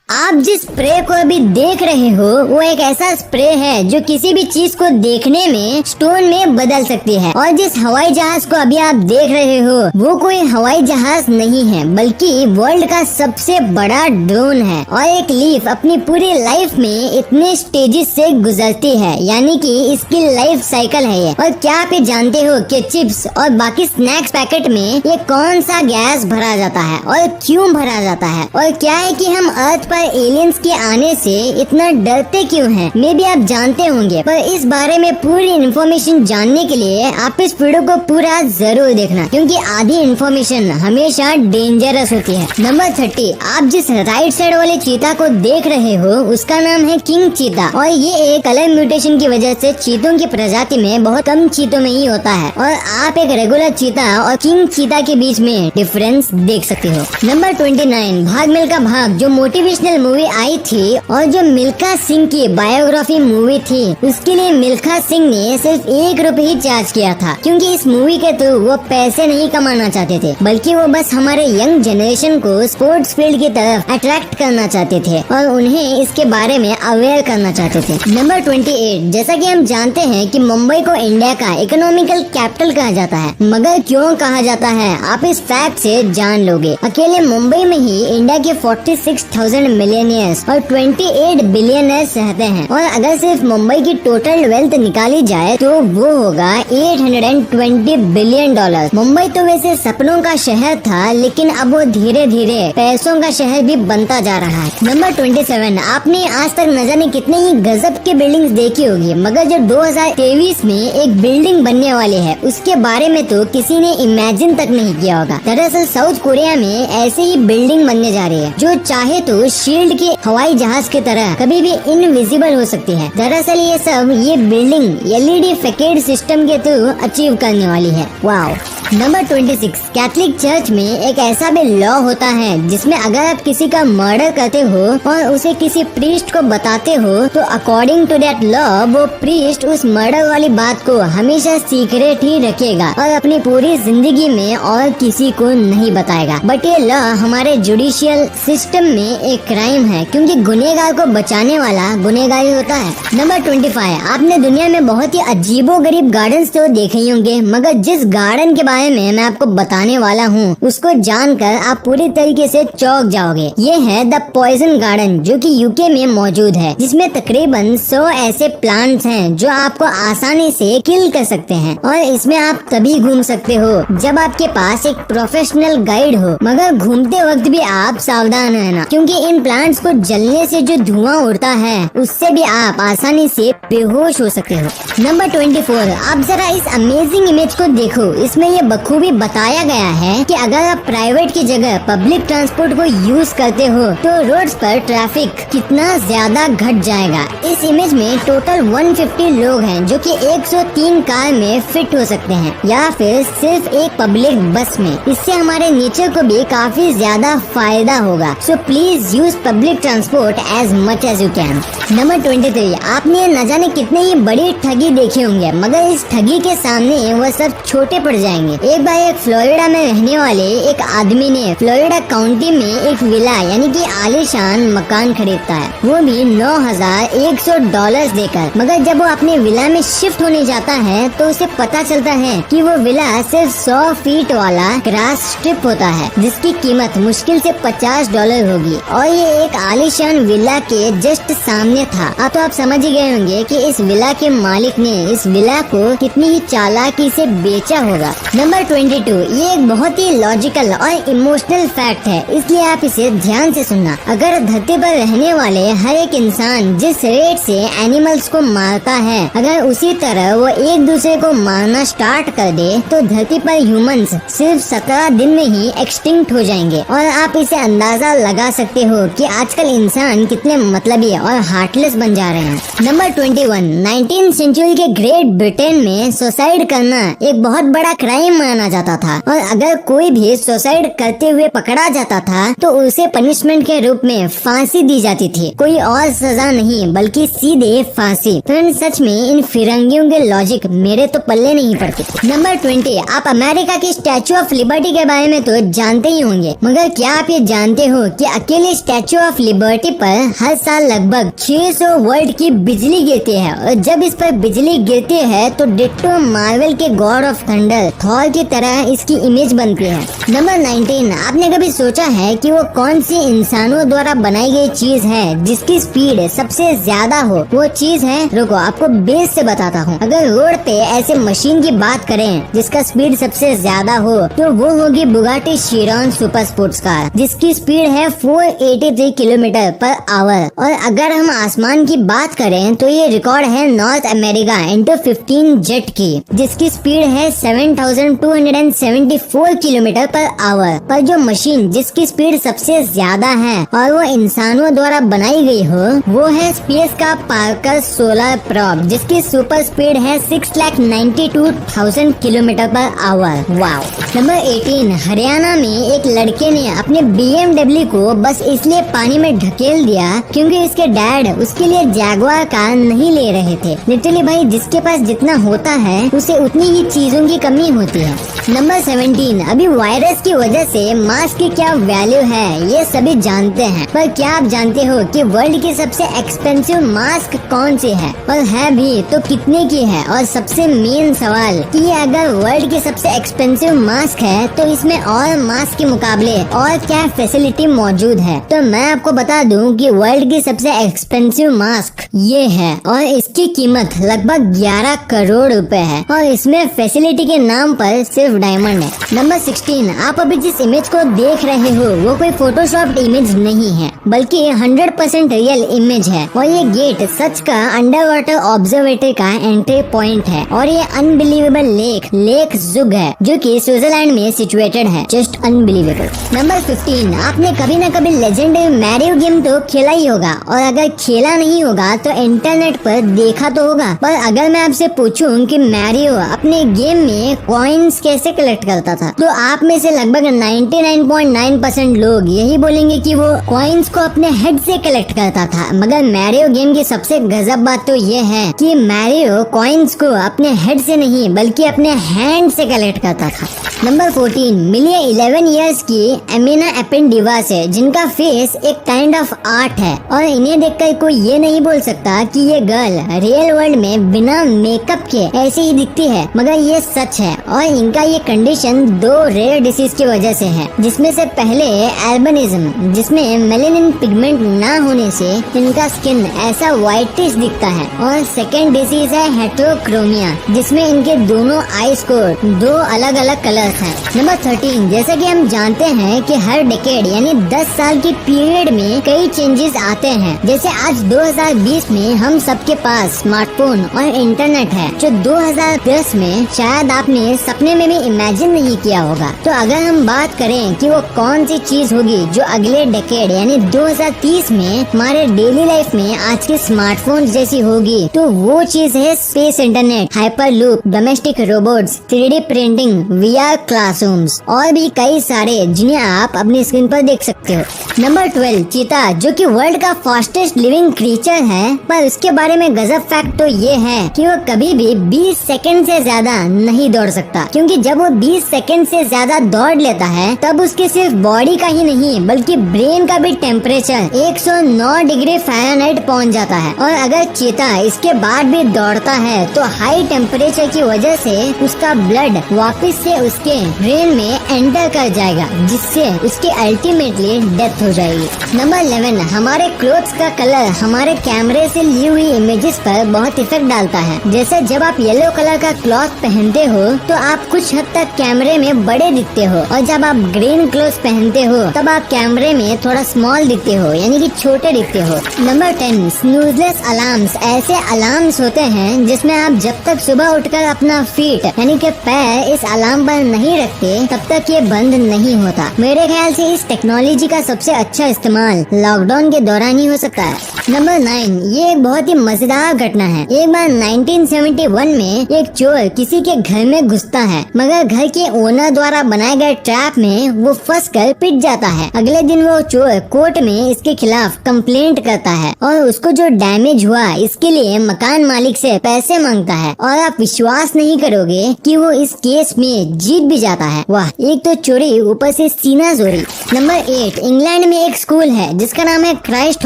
आप जिस स्प्रे को अभी देख रहे हो वो एक ऐसा स्प्रे है जो किसी भी चीज को देखने में स्टोन में बदल सकती है। और जिस हवाई जहाज को अभी आप देख रहे हो वो कोई हवाई जहाज नहीं है बल्कि वर्ल्ड का सबसे बड़ा ड्रोन है। और एक लीफ अपनी पूरी लाइफ में इतने स्टेजेस से गुजरती है, यानी कि इसकी लाइफ साइकिल है ये। और क्या आप ये जानते हो कि चिप्स और बाकी स्नैक्स पैकेट में ये कौन सा गैस भरा जाता है और क्यों भरा जाता है, और क्या है कि हम अर्थ पर एलियंस के आने से इतना डरते क्यों हैं, मे भी आप जानते होंगे। पर इस बारे में पूरी इन्फॉर्मेशन जानने के लिए आप इस वीडियो को पूरा जरूर देखना, क्योंकि आधी इन्फॉर्मेशन हमेशा डेंजरस होती है। नंबर 30, आप जिस राइट साइड वाले चीता को देख रहे हो उसका नाम है किंग चीता। और ये एक कलर म्यूटेशन की वजह से चीतों की प्रजाति में बहुत कम चीतों में ही होता है। और आप एक रेगुलर चीता और किंग चीता के बीच में डिफरेंस देख सकते हो। नंबर 29, भाग मिल्खा भाग जो मोटिवेशनल मूवी आई थी और जो मिल्खा सिंह की बायोग्राफी मूवी थी, उसके लिए मिल्खा सिंह ने सिर्फ ₹1 ही चार्ज किया था, क्योंकि इस मूवी के थ्रू वो पैसे नहीं कमाना चाहते थे, बल्कि वो बस हमारे यंग जनरेशन को स्पोर्ट्स फील्ड की तरफ अट्रैक्ट करना चाहते थे और उन्हें इसके बारे में अवेयर करना चाहते थे। नंबर 28, जैसा कि हम जानते हैं कि मुंबई को इंडिया का इकोनॉमिकल कैपिटल कहा जाता है, मगर क्यों कहा जाता है आप इस फैक्ट से जान लोगे। अकेले मुंबई में ही इंडिया के 46,000 मिलियनियर्स और 28 बिलियनर्स रहते हैं। और अगर सिर्फ मुंबई की टोटल वेल्थ निकाली जाए तो वो होगा $820 बिलियन। मुंबई तो वैसे सपनों का शहर था, लेकिन अब वो धीरे धीरे पैसों का शहर भी बनता जा रहा है। नंबर 27, आपने आज तक न जाने कितने ही गजब के बिल्डिंग्स देखी होगी, मगर जो 2023 में एक बिल्डिंग बनने वाली है उसके बारे में तो किसी ने इमेजिन तक नहीं किया होगा। दरअसल साउथ कोरिया में ऐसे ही बिल्डिंग बनने जा रही है जो चाहे तो शील्ड के हवाई जहाज की तरह कभी भी इनविजिबल हो सकती है। दरअसल ये बिल्डिंग LED फैकेट सिस्टम के थ्रू अचीव करने वाली है। वाओ। नंबर 26, कैथलिक चर्च में एक ऐसा भी लॉ होता है जिसमें अगर आप किसी का मर्डर करते हो और उसे किसी प्रीस्ट को बताते हो तो अकॉर्डिंग टू दैट लॉ वो प्रीस्ट उस मर्डर वाली बात को हमेशा सीक्रेट ही रखेगा और अपनी पूरी जिंदगी में और किसी को नहीं बताएगा। बट ये लॉ हमारे जुडिशियल सिस्टम में एक क्राइम है, क्योंकि गुनहगार को बचाने वाला गुनहगार ही होता है। नंबर 25, आपने दुनिया में बहुत ही अजीबो गरीब गार्डन्स तो देखे ही होंगे, मगर जिस गार्डन के बारे में मैं आपको बताने वाला हूँ उसको जानकर आप पूरी तरीके से चौंक जाओगे। ये है द पॉइजन गार्डन, जो कि यूके में मौजूद है, जिसमें तकरीबन 100 ऐसे प्लांट्स हैं जो आपको आसानी से किल कर सकते हैं। और इसमें आप तभी घूम सकते हो जब आपके पास एक प्रोफेशनल गाइड हो, मगर घूमते वक्त भी आप सावधान रहना, क्योंकि इन प्लांट्स को जलने से जो धुआं उड़ता है उससे भी आप आसानी से बेहोश हो सकते हो। नंबर 24, आप जरा इस अमेजिंग इमेज को देखो। इसमें ये बखूबी बताया गया है कि अगर आप प्राइवेट की जगह पब्लिक ट्रांसपोर्ट को यूज करते हो तो रोड्स पर ट्रैफिक कितना ज्यादा घट जाएगा। इस इमेज में टोटल 150 लोग हैं जो कि 103 कार में फिट हो सकते हैं, या फिर सिर्फ एक पब्लिक बस में। इससे हमारे नेचर को भी काफी ज्यादा फायदा होगा। So please use public transport as much as you can. Number 23, आपने न जाने कितने ही बड़ी ठगी देखी होंगे, मगर इस ठगी के सामने वह सब छोटे पड़ जाएंगे। एक बार एक फ्लोरिडा में रहने वाले एक आदमी ने फ्लोरिडा काउंटी में एक विला यानी कि आलीशान मकान खरीदता है, वो भी $9,100 देकर। मगर जब वो अपने विला में शिफ्ट होने जाता है तो उसे पता चलता है कि वो विला सिर्फ 100 फीट वाला ग्रास स्ट्रिप होता है, जिसकी कीमत मुश्किल से $50 होगी। और ये एक आलीशान विला के जस्ट सामने था। अब तो आप समझ ही गए होंगे कि इस विला के मालिक ने इस विला को कितनी ही चालाकी से बेचा होगा। नंबर 22, ये एक बहुत ही लॉजिकल और इमोशनल फैक्ट है, इसलिए आप इसे ध्यान से सुनना। अगर धरती पर रहने वाले हर एक इंसान जिस रेट से एनिमल्स को मारता है, अगर उसी तरह वो एक दूसरे को मारना स्टार्ट कर दे तो धरती पर ह्यूमंस सिर्फ 17 दिन में ही एक्सटिंक्ट हो जाएंगे। और आप इसे अंदाजा लगा सकते हो कि आजकल इंसान कितने मतलबी और हार्टलेस बन जा रहे हैं। नंबर 21, 19th सेंचुरी के ग्रेट ब्रिटेन में सुसाइड करना एक बहुत बड़ा क्राइम माना जाता था और अगर कोई भी सुसाइड करते हुए पकड़ा जाता था तो उसे पनिशमेंट के रूप में फांसी दी जाती थी। कोई और सजा नहीं बल्कि सीधे फांसी। फ्रेंड्स, सच में इन फिरंगियों के लॉजिक मेरे तो पल्ले नहीं पड़ते। नंबर 20, आप अमेरिका की स्टैचू ऑफ लिबर्टी के बारे में तो जानते ही होंगे, मगर क्या आप ये जानते हो कि अकेले स्टैचू ऑफ लिबर्टी पर हर साल लगभग 600 वोल्ट की बिजली गिरती है और जब इस पर बिजली गिरती है तो डिट्टो मार्वल के गॉड ऑफ थंडर थॉर की तरह इसकी इमेज बनती है। नंबर 19, आपने कभी सोचा है कि वो कौन सी इंसानों द्वारा बनाई गई चीज है जिसकी स्पीड सबसे ज्यादा हो? वो चीज है, रुको आपको बेस से बताता हूँ। अगर रोड पे ऐसे मशीन की बात करें जिसका स्पीड सबसे ज्यादा हो तो वो होगी Bugatti Chiron super sports car, जिसकी स्पीड है 483 किलोमीटर पर आवर। और अगर हम आसमान की बात करें तो ये रिकॉर्ड है नॉर्थ अमेरिका इंटू 15 जेट की, जिसकी स्पीड है 7274 किलोमीटर पर आवर। पर जो मशीन जिसकी स्पीड सबसे ज्यादा है और वो इंसानों द्वारा बनाई गई हो वो है स्पेस का पार्कर सोलर प्रोब, जिसकी सुपर स्पीड है 6,92,000 kilometre per hour. Wow. Number 18, Haryana में एक लड़के ने अपने BMW को बस इसलिए पानी में ढकेल दिया क्योंकि इसके डैड उसके लिए जैगुआर कार नहीं ले रहे थे। लिटरली भाई, जिसके पास जितना होता है उसे उतनी ही चीजों की कमी होती है। नंबर 17, अभी वायरस की वजह से मास्क की क्या वैल्यू है ये सभी जानते हैं, पर क्या आप जानते हो कि वर्ल्ड की सबसे एक्सपेंसिव मास्क कौन सी है? और है भी तो कितने की है? और सबसे मेन सवाल कि अगर वर्ल्ड की सबसे एक्सपेंसिव मास्क है तो इसमें और मास्क के मुकाबले और क्या फैसिलिटी मौजूद है? तो मैं आपको बता दूं कि वर्ल्ड की सबसे एक्सपेंसिव मास्क ये है और इसकी कीमत लगभग 11 करोड़ रुपए है और इसमें फैसिलिटी के नाम पर सिर्फ डायमंड है। नंबर 16, आप अभी जिस इमेज को देख रहे हो वो कोई फोटोशॉप्ड इमेज नहीं है बल्कि 100% रियल इमेज है और ये गेट सच का अंडर वाटर ऑब्जर्वेटरी का एंट्री पॉइंट है और ये अनबिलीवेबल लेक जुग है जो कि स्विट्जरलैंड में सिचुएटेड है। Just unbelievable. नंबर 15, आपने कभी न कभी लेजेंडरी मैरियो गेम तो खेला ही होगा और अगर खेला नहीं होगा तो इंटरनेट पर देखा तो होगा। पर अगर मैं आपसे पूछूं कि मैरियो अपने गेम में कॉइन्स कैसे कलेक्ट करता था तो आप में से लगभग 99.9% लोग यही बोलेंगे कि वो कॉइन्स को अपने हेड से कलेक्ट करता था। मगर मैरियो गेम की सबसे गजब बात तो ये है कि मैरियो कॉइन्स को अपने हेड से नहीं बल्कि अपने हैंड से कलेक्ट करता था। नंबर 14, मिलिए 11 इयर्स की एमिना एपेंडिवा से जिनका फेस एक काइंड ऑफ आर्ट है और इन्हें देखकर कोई ये नहीं बोल सकता कि ये गर्ल रियल वर्ल्ड में बिना मेकअप के ऐसे ही दिखती है, मगर ये सच है। और इनका ये कंडीशन 2 रेयर डिसीज की वजह से है, जिसमें से पहले एल्बिनिज्म, जिसमें मेलेनिन पिगमेंट ना होने से इनका स्किन ऐसा व्हाइटिश दिखता है, और सेकेंड डिसीज है हेटेरोक्रोमिया, जिसमें इनके दोनों आईज को 2 अलग अलग कलर्स हैं। नंबर 13, जैसा कि हम जानते हैं कि हर डेकेड यानी 10 साल की पीरियड में कई चेंजेस आते हैं। जैसे आज 2020 में हम सबके पास स्मार्टफोन और इंटरनेट है जो 2010 में शायद आपने सपने में भी इमेजिन नहीं किया होगा। तो अगर हम बात करें कि वो कौन सी चीज होगी जो अगले डेकेड यानी 2030 में हमारे डेली लाइफ में आज के स्मार्टफोन जैसी होगी, तो वो चीज है space internet, hyper loop, domestic robots, 3D printing, VR classrooms और भी कई सारे जिन्हें आप अपनी स्क्रीन पर देख सकते हो। नंबर 12, चीता, जो कि वर्ल्ड का फास्टेस्ट लिविंग क्रीचर है, पर उसके बारे में गजब फैक्ट तो ये है कि वो कभी भी 20 सेकंड से ज्यादा नहीं दौड़ सकता, क्योंकि जब वो 20 सेकंड से ज्यादा दौड़ लेता है तब उसके सिर्फ बॉडी का ही नहीं बल्कि ब्रेन का भी टेम्परेचर 109 डिग्री फ़ारेनहाइट पहुंच जाता है। और अगर चीता इसके बाद भी दौड़ता है तो हाई टेम्परेचर की वजह से उसका ब्लड वापस से उसके ब्रेन में एंटर कर जाएगा, जिससे उसकी अल्टीमेटली डेथ हो जाएगी। नंबर 11, हमारे क्लोथ्स का कलर हमारे कैमरे से ली हुई इमेजेस पर बहुत इफेक्ट डालता है। जैसे जब आप येलो कलर का क्लॉथ पहनते हो तो आप कुछ हद तक कैमरे में बड़े दिखते हो, और जब आप ग्रीन क्लॉथ पहनते हो तब आप कैमरे में थोड़ा स्मॉल दिखते हो, यानी कि छोटे दिखते हो। नंबर 10, स्नूजलेस अलार्म्स ऐसे अलार्म्स होते हैं जिसमें आप जब तक सुबह उठकर अपना फीट यानी कि पैर इस अलार्म पर नहीं रखते तब तक ये बंद नहीं होता। मेरे ख्याल से इस टेक्नोलॉजी का सबसे अच्छा इस्तेमाल लॉकडाउन के दौरान ही हो सकता है। नंबर 9, ये एक बहुत ही मजेदार घटना है। एक बार 1971 में एक चोर किसी के घर में घुसता है, मगर घर के ओनर द्वारा बनाए गए ट्रैप में वो फंस कर पिट जाता है। अगले दिन वो चोर कोर्ट में इसके खिलाफ कंप्लेंट करता है और उसको जो डैमेज हुआ इसके लिए मकान मालिक से पैसे मांगता है। और आप विश्वास नहीं करोगे कि वो इस केस में जीत भी जाता है। वाह, एक तो चोरी ऊपर से सीना चोरी। नंबर 8, इंग्लैंड में एक स्कूल है जिसका नाम है क्राइस्ट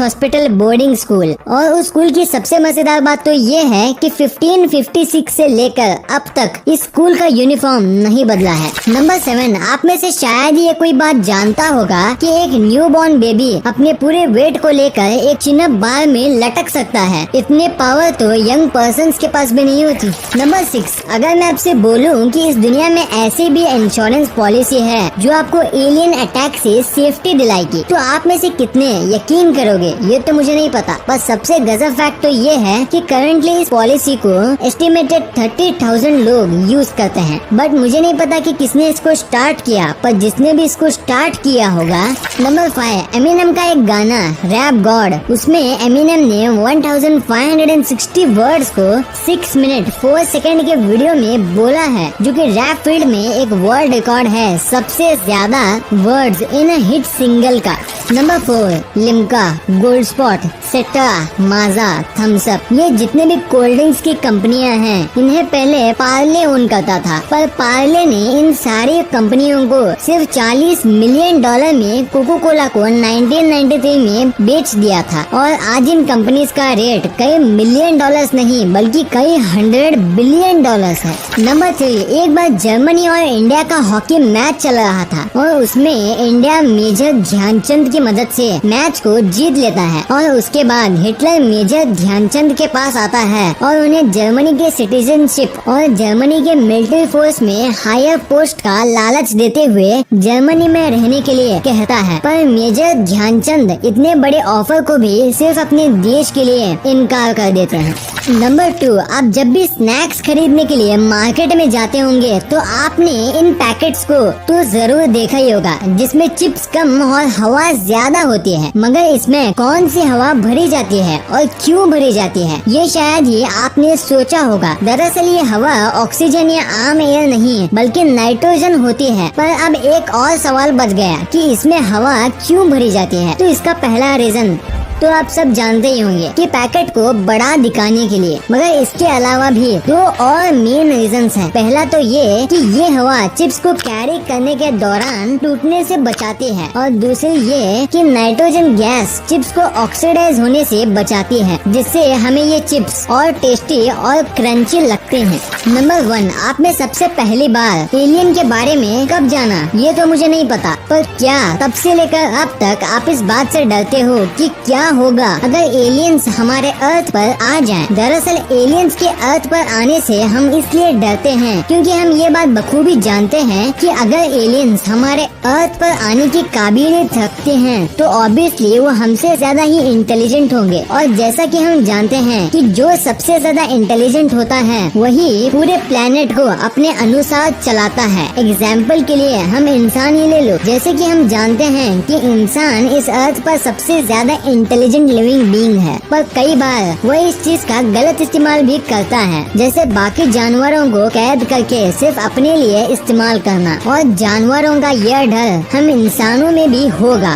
हॉस्पिटल बोर्डिंग स्कूल। और उस स्कूल की सबसे मजेदार बात तो ये है कि 1556 से लेकर अब तक इस स्कूल का यूनिफॉर्म नहीं बदला है। नंबर 7, आप में से शायद ये कोई बात जानता होगा कि एक न्यूबॉर्न बेबी अपने पूरे वेट को लेकर एक चिनअप बार में लटक सकता है। इतने पावर तो यंग पर्सन्स के पास भी नहीं होती। नंबर 6, अगर मैं आपसे बोलूं कि इस दुनिया में ऐसी भी इंश्योरेंस पॉलिसी है जो आपको एलियन अटैक से सेफ्टी दिलाएगी, तो आप में से कितने यकीन करोगे? ये तो मुझे नहीं पता, पर सबसे गजब फैक्ट तो ये है कि करंटली इस पॉलिसी को एस्टिमेटेड 30,000 लोग यूज करते हैं। बट मुझे नहीं पता कि किसने इसको स्टार्ट किया, पर जिसने भी इसको स्टार्ट किया होगा। नंबर 5, एमिनेम का एक गाना रैप गॉड, उसमें एमिनेम ने 1560 वर्ड्स को 6 मिनट 4 सेकंड के वीडियो में बोला है, जो कि रैप फील्ड में एक वर्ल्ड रिकॉर्ड है सबसे ज्यादा words in a hit single का। नंबर 4, लिम्का, गोल्ड स्पॉट, सेट्रा, माजा, थम्स अप, ये जितने भी कोल्ड ड्रिंक्स की कंपनियां हैं इन्हें पहले पार्ले ओन करता था, पर पार्ले ने इन सारी कंपनियों को सिर्फ $40 मिलियन में कोको कोला को 1993 में बेच दिया था। और आज इन कंपनीज का रेट कई $मिलियन नहीं बल्कि कई $100 बिलियन है। नंबर 3, एक बार जर्मनी और इंडिया का हॉकी मैच चल रहा था और उसमें इंडिया मेजर ध्यानचंद की मदद से मैच को जीत लेता है। और उसके बाद हिटलर मेजर ध्यानचंद के पास आता है और उन्हें जर्मनी के सिटीजनशिप और जर्मनी के मिलिट्री फोर्स में हायर पोस्ट का लालच देते हुए जर्मनी में रहने के लिए कहता है। पर मेजर ध्यानचंद इतने बड़े ऑफर को भी सिर्फ अपने देश के लिए इनकार कर देते हैं। नंबर 2, आप जब भी स्नैक्स खरीदने के लिए मार्केट में जाते होंगे तो आपने इन पैकेट्स को तो जरूर देखा ही होगा जिसमें चिप्स कम और हवा ज्यादा होती है, मगर इसमें कौन सी हवा भरी जाती है और क्यों भरी जाती है, ये शायद ही आपने सोचा होगा। दरअसल ये हवा ऑक्सीजन या आम एयर नहीं बल्कि नाइट्रोजन होती है। पर अब एक और सवाल बच गया कि इसमें हवा क्यों भरी जाती है। तो इसका पहला रीजन तो आप सब जानते ही होंगे कि पैकेट को बड़ा दिखाने के लिए, मगर इसके अलावा भी 2 और मेन रीजंस हैं। पहला तो ये कि ये हवा चिप्स को कैरी करने के दौरान टूटने से बचाती है और दूसरी ये कि नाइट्रोजन गैस चिप्स को ऑक्सीडाइज होने से बचाती है, जिससे हमें ये चिप्स और टेस्टी और क्रंची लगते हैं। नंबर 1, आपने सबसे पहली बार एलियन के बारे में कब जाना? ये तो मुझे नहीं पता, पर क्या तब से लेकर अब तक आप इस बात से डरते हो कि क्या होगा अगर एलियंस हमारे अर्थ पर आ जाएं? दरअसल एलियंस के अर्थ पर आने से हम इसलिए डरते हैं क्योंकि हम ये बात बखूबी जानते हैं कि अगर एलियंस हमारे अर्थ पर आने की काबिलियत रखते हैं तो ऑब्वियसली वो हमसे ज्यादा ही इंटेलिजेंट होंगे। और जैसा कि हम जानते हैं कि जो सबसे ज्यादा इंटेलिजेंट होता है वही पूरे प्लेनेट को अपने अनुसार चलाता है। एग्जाम्पल के लिए हम इंसान ही ले लो। जैसे कि हम जानते हैं कि इंसान इस अर्थ पर सबसे ज्यादा इंटेलिजेंट लिविंग बीइंग है, पर कई बार वो इस चीज का गलत इस्तेमाल भी करता है, जैसे बाकी जानवरों को कैद करके सिर्फ अपने लिए इस्तेमाल करना। और जानवरों का यह डर हम इंसानों में भी होगा।